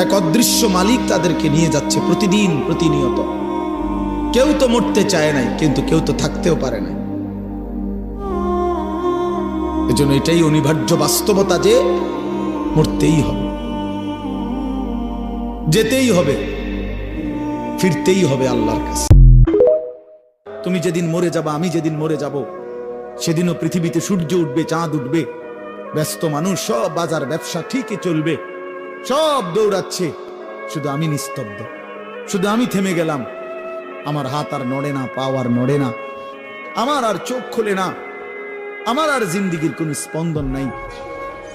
এক অদৃশ্য মালিক তাদেরকে নিয়ে যাচ্ছে প্রতিদিন প্রতিনিয়ত। কেউ তো মরতে চায় নাই, কিন্তু কেউ তো থাকতেও পারে না। এজন্য এটাই অনিবার্য বাস্তবতা যে মরতেই হবে, যেতেই হবে, ফিরতেই হবে আল্লাহর কাছে। তুমি যেদিন মরে যাবা, আমি যেদিন মরে যাব, সেদিনও পৃথিবীতে সূর্য উঠবে, চাঁদ উঠবে, ব্যস্ত মানুষ সব বাজার ব্যবসা ঠিকই চলবে, সব দৌড়াচ্ছে, শুধু আমি নিস্তব্ধ, শুধু আমি থেমে গেলাম। আমার হাত আর নড়ে না, পা আর নড়ে না, আমার আর চোখ খোলে না, আমার আর জিন্দিগির কোন স্পন্দন নাই।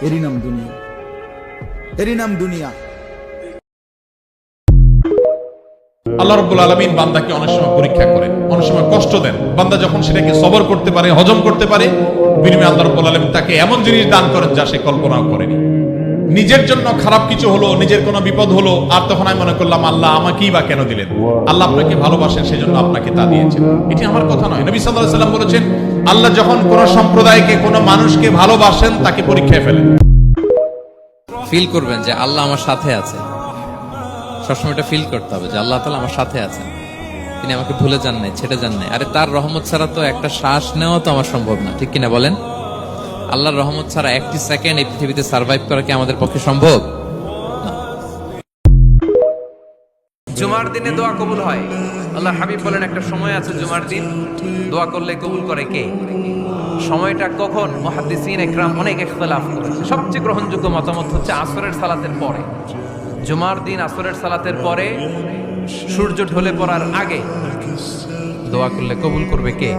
এরই নাম দুনিয়া, এরই নাম দুনিয়া। আল্লাহ রাব্বুল আলামিন বান্দাকে অনেক সময় পরীক্ষা করেন, অনেক সময় কষ্ট দেন। বান্দা যখন সেটাকে সবর করতে পারে, হজম করতে পারে, বিনিময়ে আল্লাহ রাব্বুল আলামিন তাকে এমন জিনিস দান করেন যা সে কল্পনাও করেনি। নিজের জন্য খারাপ কিছু হলো, নিজের কোনো বিপদ হলো, আর তখন আমি মনে করলাম আল্লাহ আমাকেই বা কেন দিলেন? আল্লাহ আপনাকে ভালোবাসেন, সেজন্য আপনাকে তা দিয়েছেন। এটি আমার কথা নয়। নবী সাল্লাল্লাহু আলাইহি ওয়াসাল্লাম বলেছেন, আল্লাহ যখন কোন সম্প্রদায়কে, কোন মানুষকে ভালোবাসেন, তাকে পরীক্ষায় ফেলেন। ফিল করবেন যে আল্লাহ আমার সাথে আছে। সবসময় এটা ফিল করতে হবে যে আল্লাহ তাআলা আমার সাথে আছেন, তিনি আমাকে ভুলে যান নাই, ছেড়ে যান নাই। আরে তার রহমত ছাড়া তো একটা শ্বাস নেওয়া তো আমার সম্ভব না, ঠিক কিনা বলেন? আল্লাহর রহমত ছাড়া একটি সেকেন্ড এই পৃথিবীতে সার্ভাইভ করা কি আমাদের পক্ষে সম্ভব না? জুমার দিনে দোয়া কবুল হয়। আল্লাহ হাবিব বলেন একটা সময় আছে জুমার দিন দোয়া করলে কবুল করে কে? সময়টা কখন? মুহাদ্দিসিন ইকরাম অনেক ইখতিলাফ করেছে। সবচেয়ে গ্রহণযোগ্য মতামত হচ্ছে আসরের সালাতের পরে। জুমার দিন আসরের সালাতের পরে, সূর্য ঢলে পড়ার আগে দোয়া করলে কবুল করবে কে?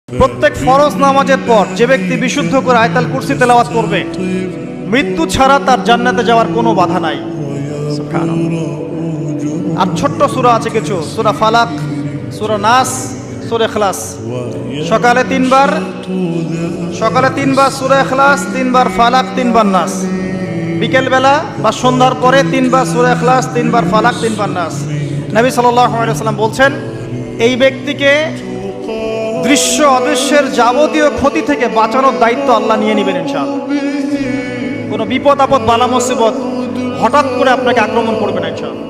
প্রত্যেক ফরজ নামাজের পর যে ব্যক্তি বিশুদ্ধ করে আয়াতুল কুরসি তেলাওয়াত করবে, মৃত্যু ছাড়া তার জান্নাতে যাওয়ার কোনো বাধা নাই। সুবহানাল্লাহ। আর ছোট্ট সূরা আছে কিছু, সূরা ফালাক, সূরা নাস, সূরা ইখলাস। সকালে তিনবার সূরা ইখলাস, তিনবার ফালাক, তিনবার নাস। বিকেল বেলা বা সন্ধ্যার পরে তিনবার সূরা ইখলাস, তিনবার ফালাক, তিনবার নাস। নবী সাল্লাল্লাহু আলাইহি ওয়াসাল্লাম বলছেন, এই ব্যক্তিকে দৃশ্য অদৃশ্যের যাবতীয় ক্ষতি থেকে বাঁচানোর দায়িত্ব আল্লাহ নিয়ে নেবেন ইনশাআল্লাহ। কোনো বিপদ আপদ, বালা মুসিবত হঠাৎ করে আপনাকে আক্রমণ করবে না ইনশাআল্লাহ।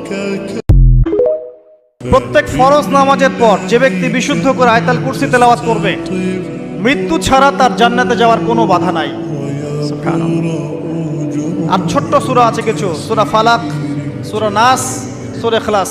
প্রত্যেক ফরজ নামাজের পর যে ব্যক্তি বিশুদ্ধ করে আয়াতুল কুরসি তেলাওয়াত করবে, মৃত্যু ছাড়া তার জান্নাতে যাওয়ার কোনো বাধা নাই। সুবহানাল্লাহ। আর ছোট্ট সূরা আছে কিছু, সূরা ফালাক, সূরা নাস, সূরা ইখলাস।